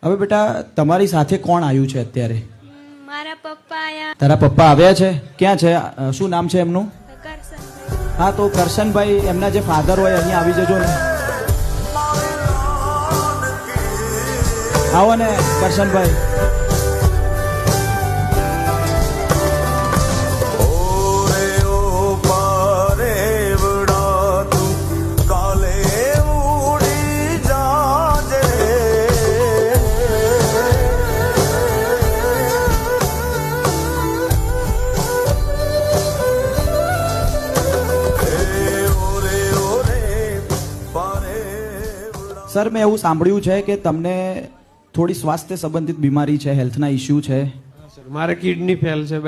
હવે બેટા તમારી સાથે કોણ આવ્યું છે અત્યારે? મારા પપ્પા આયા. તારા પપ્પા આવ્યા છે? ક્યાં છે? શું નામ છે એમનું? કરશનભાઈ. હા, તો કરશનભાઈ એમના જે ફાધર હોય અહીંયા આવી જજો ને. આવો ને કરશનભાઈ. સર, મેં એવું સાંભળ્યું છે કે તમને થોડી સ્વાસ્થ્ય સંબંધિત બીમારી છે, હેલ્થના ઇસ્યુ છે. સર, મારે કિડની ફેલ છે.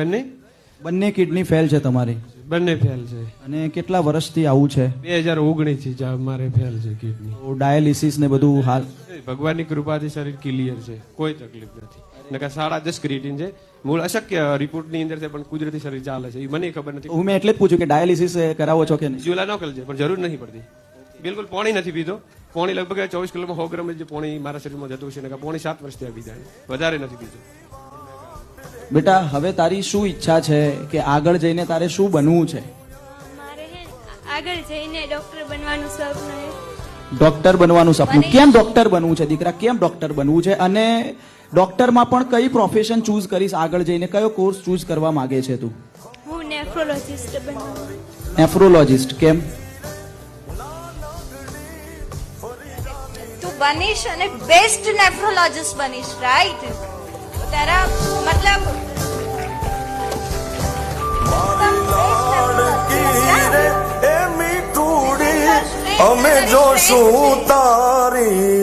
બંને કિડની ફેલ છે તમારી? બંને ફેલ છે. અને કેટલા વર્ષથી આવું છે? 2019 થી મારે ફેલ છે કિડની. ડાયાલિસિસ ને બધું હાલ? ભગવાનની કૃપાથી શરીર ક્લિયર છે, કોઈ તકલીફ નથી. નકર 10.5 ક્રિએટિન છે. મૂળ અશક્ય રિપોર્ટની અંદર છે, પણ કુદરતી શરીર ચાલે છે. એ મને ખબર નથી. હું મેં એટલે જ પૂછ્યું કે ડાયાલિસિસ કરાવો છો કે નહીં? ઝુલા ન કરજે, પણ જરૂર નથી પડતી. બિલકુલ પાણી નથી પીતો. પાણી લગભગ 24 કિલોમાં 100 ગ્રામ જે પાણી મારા શરીરમાં જતું છે, ને પાણી 7 વર્ષથી આવી જાય, વધારે નથી પીતો. બેટા, હવે તારી શું ઈચ્છા છે કે આગળ જઈને તારે શું બનવું છે? મારે હે આગળ જઈને ડોક્ટર બનવાનું સપનું છે. ડોક્ટર બનવાનું સપનું? કેમ ડોક્ટર બનવું છે દીકરા? કેમ ડોક્ટર બનવું છે? અને ડોક્ટરમાં પણ કઈ પ્રોફેશન ચૂઝ કરીશ આગળ જઈને? કયો કોર્સ ચૂઝ કરવા માંગે છે તું? હું નેફ્રોલોજિસ્ટ બનવાનું. નેફ્રોલોજિસ્ટ કેમ? તું બનીશ અને બેસ્ટ નેફ્રોલોજિસ્ટ બનીશ, રાઈટ? તારા મતલબ અમે જોશું તારી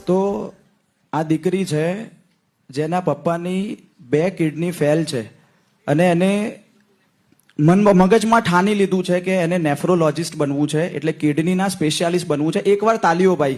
તો આ દીકરી છે જેના પપ્પાની 2 કિડની ફેલ છે અને એને મગજમાં ઠાની લીધું છે કે એને નેફ્રોલોજિસ્ટ બનવું છે, એટલે કિડનીના સ્પેશિયાલિસ્ટ બનવું છે. એકવાર તાલીઓ ભાઈ.